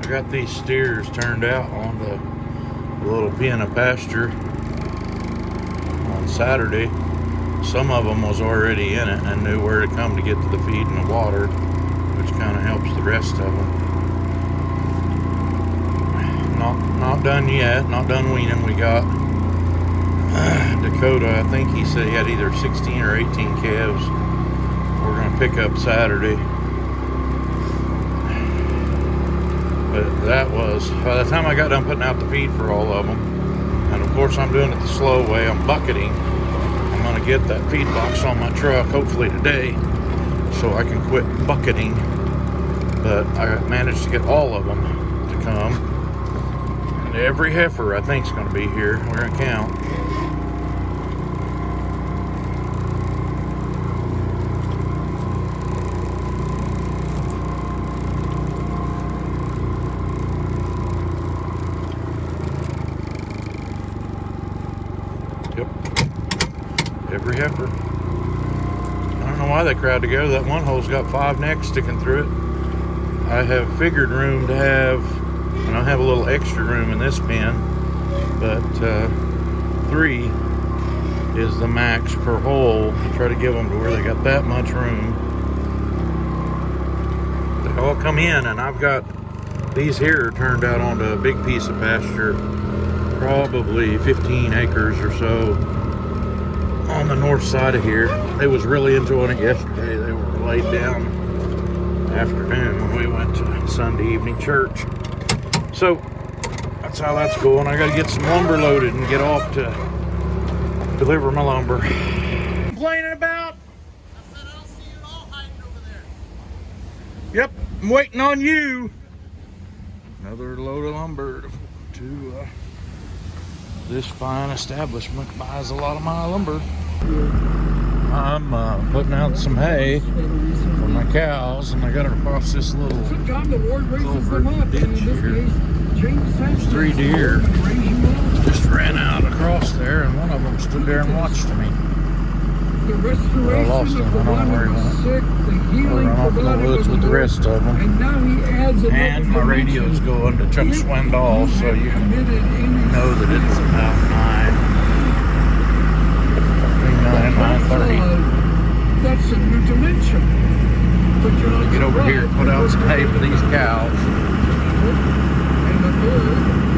I got these steers turned out on the little pen of pasture on Saturday. Some of them was already in it and knew where to come to get to the feed and the water, which kind of helps the rest of them. Not done yet, not done weaning. We got Dakota, I think he said he had either 16 or 18 calves we're going to pick up Saturday. But that was, by the time I got done putting out the feed for all of them, and of course I'm doing it the slow way, I'm bucketing. I'm going to get that feed box on my truck hopefully today so I can quit bucketing. But I managed to get all of them to come. And every heifer I think is going to be here. We're going to count. Yep. Every heifer. I don't know why they crowd together. That one hole's got 5 necks sticking through it. I have figured room to have, and I have a little extra room in this pen, but 3 is the max per hole. I try to give them to where they got that much room. They all come in, and I've got these here turned out onto a big piece of pasture, probably 15 acres or so on the north side of here. They was really enjoying it yesterday. They were laid down afternoon when we went to Sunday evening church. So that's how that's going. I got to get some lumber loaded and get off to deliver my lumber. Complaining about? I said I don't see it all hiding over there. Yep, I'm waiting on you. Another load of lumber to this fine establishment buys a lot of my lumber. I'm putting out some hay for my cows, and I got it across this little culvert ditch here. There's 3 deer just ran out across there, and one of them stood there and watched me. I lost him. I don't know where he went. I ran off in the woods with the rest of them. And my radio's going to Chuck Swindoll, so you know that it's about 9:30. That's a new dimension. Get over here and put out some hay for these cows.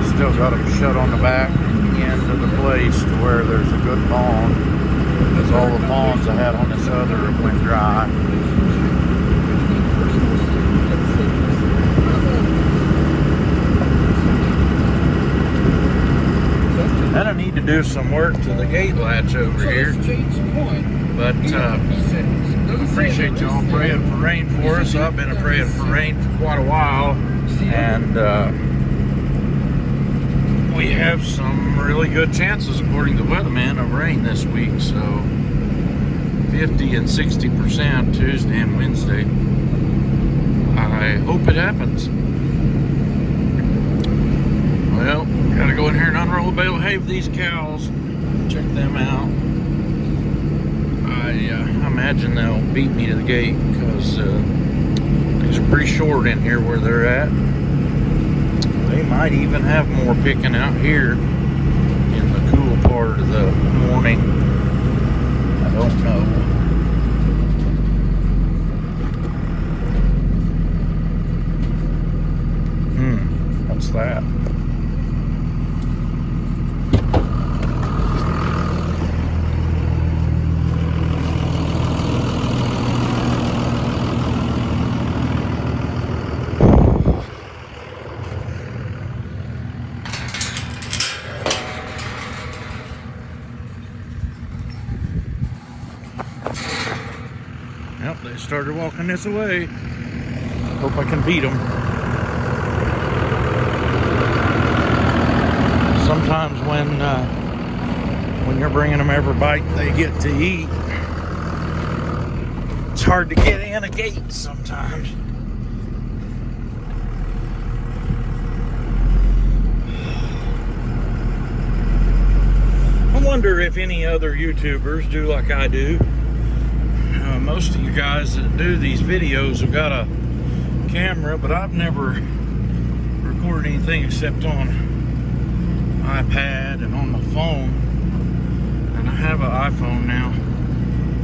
Still got them shut on the back end of the place to where there's a good pond, because all the ponds I had on this other went dry. And I need to do some work to the gate latch over here. But I appreciate y'all praying for rain for us. I've been praying for rain for quite a while, and we have some really good chances, according to the weatherman, of rain this week. So 50 and 60% Tuesday and Wednesday. I hope it happens. Well, gotta go in here and unroll a bale of hay for these cows. Check them out. I imagine they'll beat me to the gate, because these are pretty short in here where they're at. They might even have more picking out here in the cool part of the morning. I don't know. What's that? Yep, they started walking this way. Hope I can beat them. Sometimes when you're bringing them every bite they get to eat, it's hard to get in a gate sometimes. I wonder if any other YouTubers do like I do. Most of you guys that do these videos have got a camera, but I've never record anything except on iPad and on my phone. And I have an iPhone now.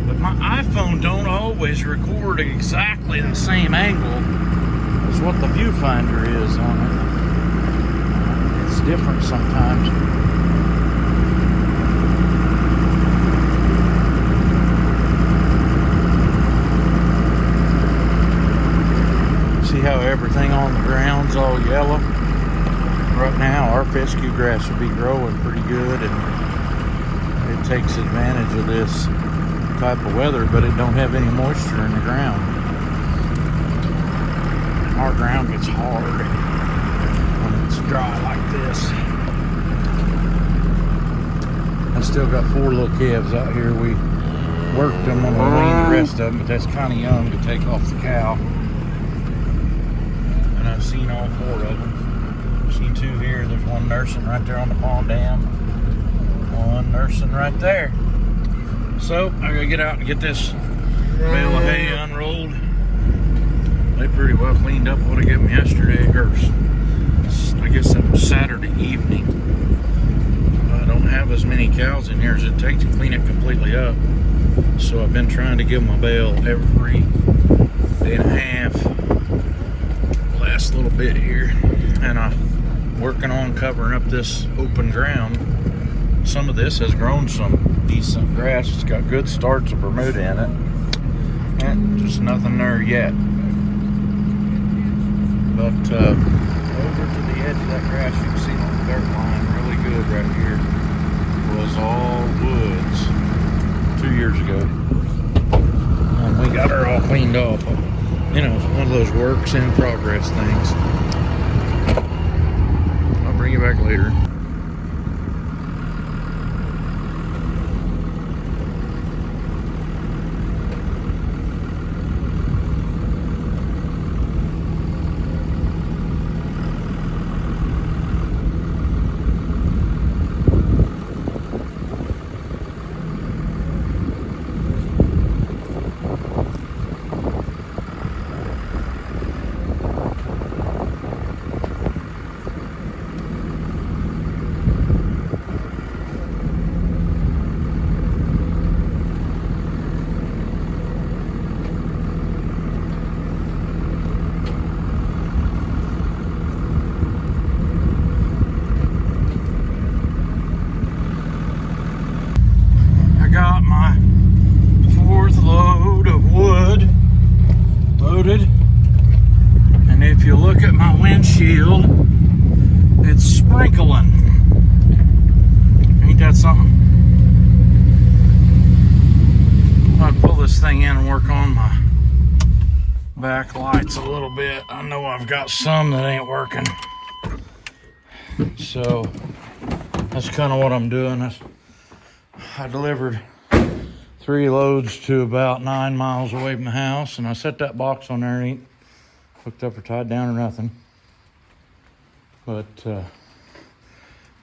But my iPhone don't always record exactly the same angle as what the viewfinder is on it. It's different sometimes. See how everything on the ground's all yellow? Right now our fescue grass would be growing pretty good, and it takes advantage of this type of weather, but it don't have any moisture in the ground. Our ground gets hard when it's dry like this. I still got 4 little calves out here. We worked them when we weaned the rest of them, but that's kind of young to take off the cow. And I've seen all 4 of them. I've seen 2 here. There's one nursing right there on the pond dam. One nursing right there. So I gotta get out and get this bale of hay unrolled. They pretty well cleaned up what I gave them yesterday, or I guess that was Saturday evening. I don't have as many cows in here as it takes to clean it completely up. So I've been trying to give them a bale every day and a half. Last little bit here. And I'm working on covering up this open ground. Some of this has grown some decent grass. It's got good starts of Bermuda in it. And just nothing there yet. But over to the edge of that grass, you can see on the dirt line really good right here. Was all woods 2 years ago. And we got her all cleaned off. You know, it's one of those works in progress things. I'll bring you back later. Got my 4th load of wood loaded, and if you look at my windshield, it's sprinkling. Ain't that something? I'll pull this thing in and work on my back lights a little bit. I know I've got some that ain't working, so that's kind of what I'm doing. I delivered 3 loads to about 9 miles away from the house, and I set that box on there. It ain't hooked up or tied down or nothing. But got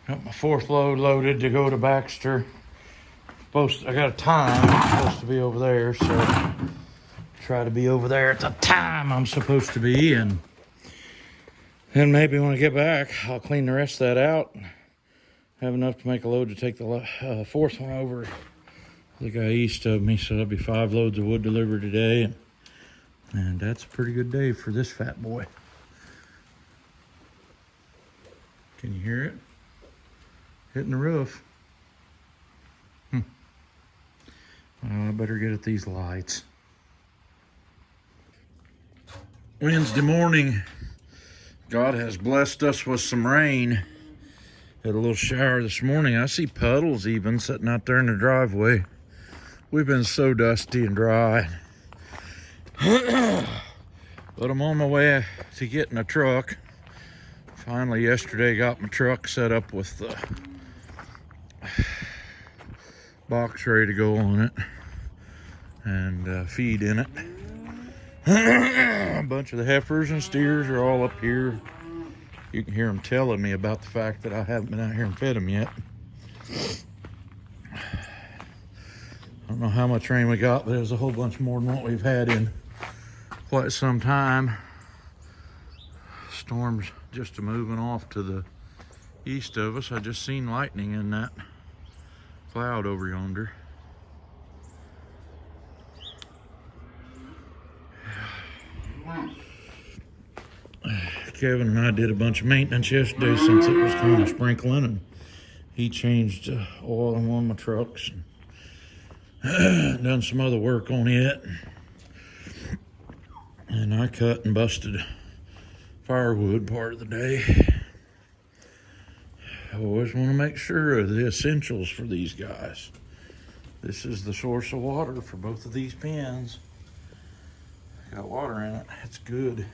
my 4th load loaded to go to Baxter. I got a time. I'm supposed to be over there, so try to be over there at the time I'm supposed to be, and then maybe when I get back, I'll clean the rest of that out. Have enough to make a load to take the 4th one over the guy east of me, so that'll be 5 loads of wood delivered today, and that's a pretty good day for this fat boy. Can you hear it? Hitting the roof. I better get at these lights. Wednesday morning, God has blessed us with some rain. Had a little shower this morning. I see puddles even sitting out there in the driveway. We've been so dusty and dry. But I'm on my way to getting a truck. Finally yesterday got my truck set up with the box ready to go on it and feed in it. A bunch of the heifers and steers are all up here. You can hear them telling me about the fact that I haven't been out here and fed them yet. I don't know how much rain we got, but it was a whole bunch more than what we've had in quite some time. thunderstorms just moving off to the east of us. I just seen lightning in that cloud over yonder. Kevin and I did a bunch of maintenance yesterday since it was kind of sprinkling, and he changed oil in one of my trucks and done some other work on it. And I cut and busted firewood part of the day. I always want to make sure of the essentials for these guys. This is the source of water for both of these pens. Got water in it. It's good.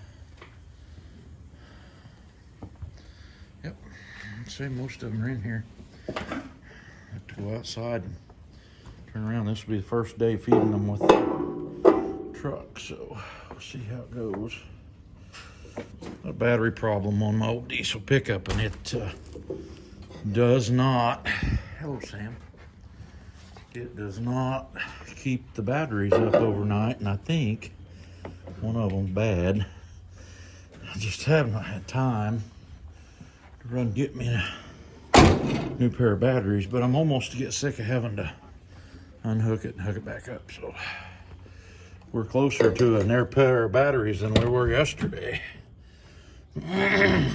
Yep. I'd say most of them are in here. I have to go outside and turn around. This will be the first day feeding them with the truck, so we'll see how it goes. A battery problem on my old diesel pickup, and it does not. Hello, Sam. It does not keep the batteries up overnight, and I think one of them's bad. I just haven't had time to run get me a new pair of batteries, but I'm almost to get sick of having to unhook it and hook it back up. So we're closer to a new pair of batteries than we were yesterday. I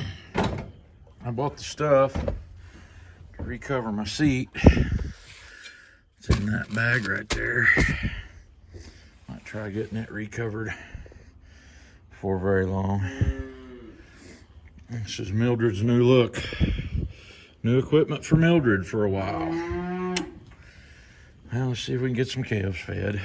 bought the stuff to recover my seat. It's in that bag right there. Might try getting it recovered before very long. This is Mildred's new look. New equipment for Mildred for a while. Well, let's see if we can get some calves fed.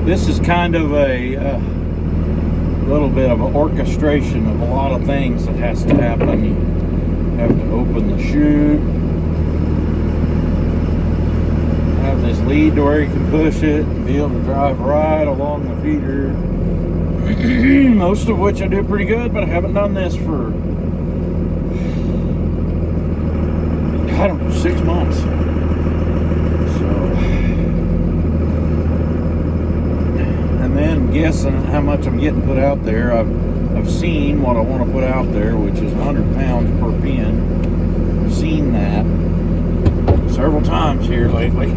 This is kind of a little bit of an orchestration of a lot of things that has to happen. You have to open the chute, have this lead to where you can push it, and be able to drive right along the feeder. Most of which I do pretty good, but I haven't done this for, I don't know, 6 months. And then guessing how much I'm getting put out there. I've seen what I want to put out there, which is 100 pounds per pin. I've seen that several times here lately.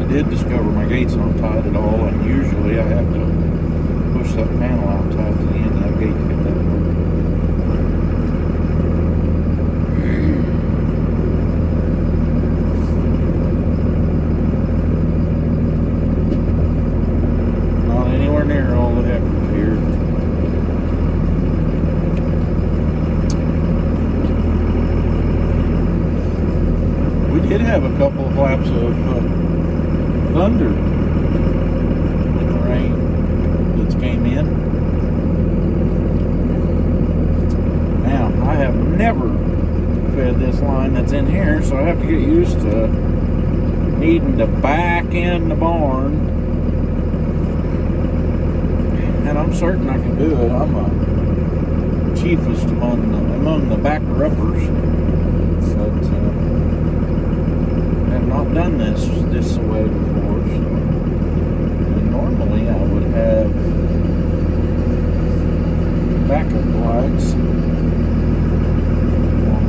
Did discover my gate's not tied at all, and usually I have to push that panel out tied to the end of that gate to get that to work. Not anywhere near all the heifers here. We did have a couple of flaps of thunder with the rain that's came in. Now, I have never fed this line that's in here, so I have to get used to needing to back in the barn. And I'm certain I can do it. I'm a chiefest among the backer-uppers. But I've not done this way before, so and normally I would have backup lights on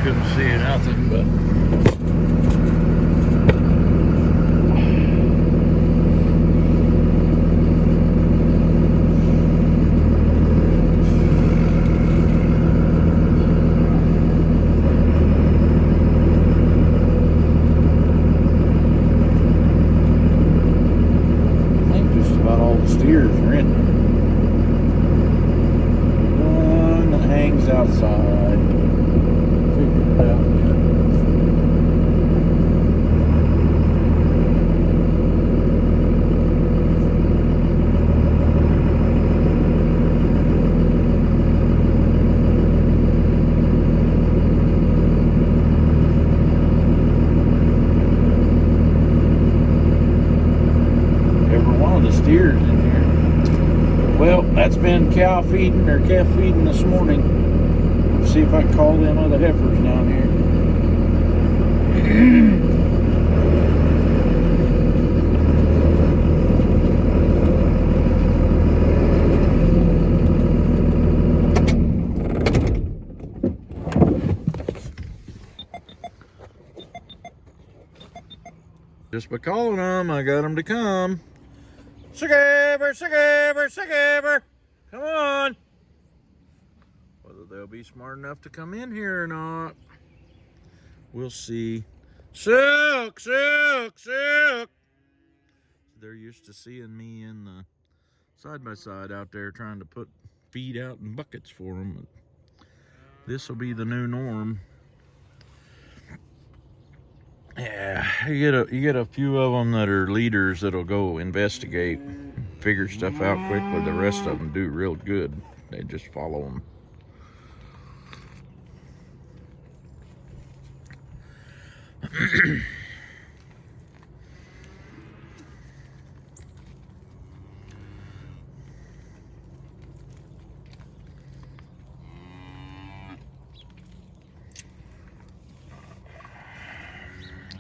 couldn't see nothing, but I think just about all the steers are in there. One that hangs outside. Figured it out yet. Every one of the steers in here. Well, that's been cow feeding or calf feeding this morning. Let's see if I can call them other heifers down here. Just by calling them, I got them to come. Sigaver, Sigaver, Sigaver. Come on. Whether they'll be smart enough to come in here or not, we'll see. Silk, Silk, Silk. They're used to seeing me in the side-by-side out there trying to put feed out in buckets for them. This will be the new norm. Yeah, you get a few of them that are leaders that'll go investigate, figure stuff out quickly. The rest of them do real good. They just follow them.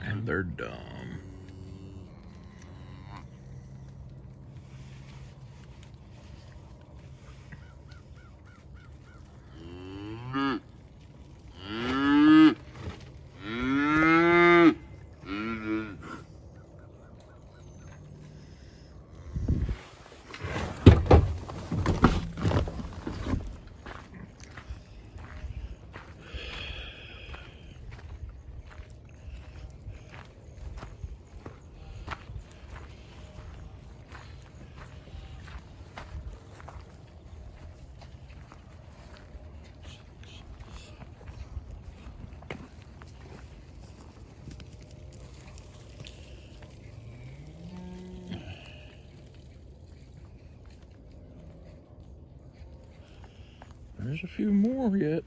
And they're dumb. There's a few more yet.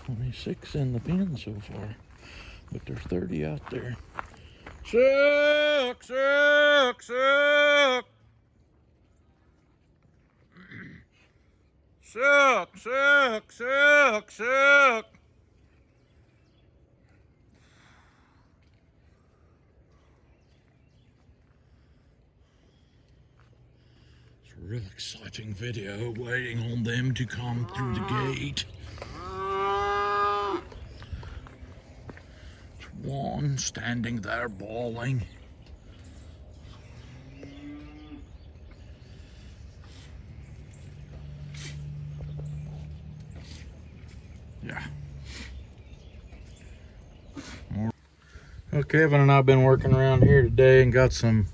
26 in the pen so far, but there's 30 out there. Suck, suck, suck. Suck, suck, suck, suck. Real exciting video waiting on them to come through the gate. One standing there bawling. Yeah. More. Well, Kevin and I have been working around here today and got some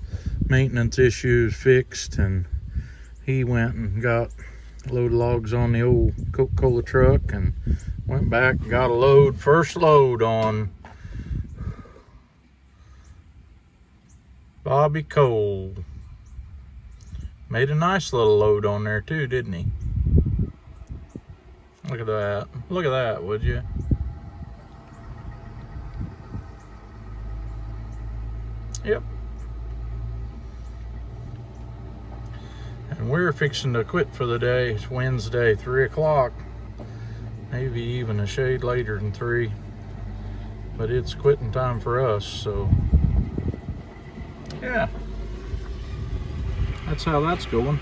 maintenance issues fixed, and he went and got a load of logs on the old Coca-Cola truck and went back and got a load, first load on Bobby Cole. Made a nice little load on there too, didn't he? Look at that. Look at that, would you? Yep. And we're fixing to quit for the day. It's Wednesday, 3 o'clock. Maybe even a shade later than 3. But it's quitting time for us, so yeah. That's how that's going.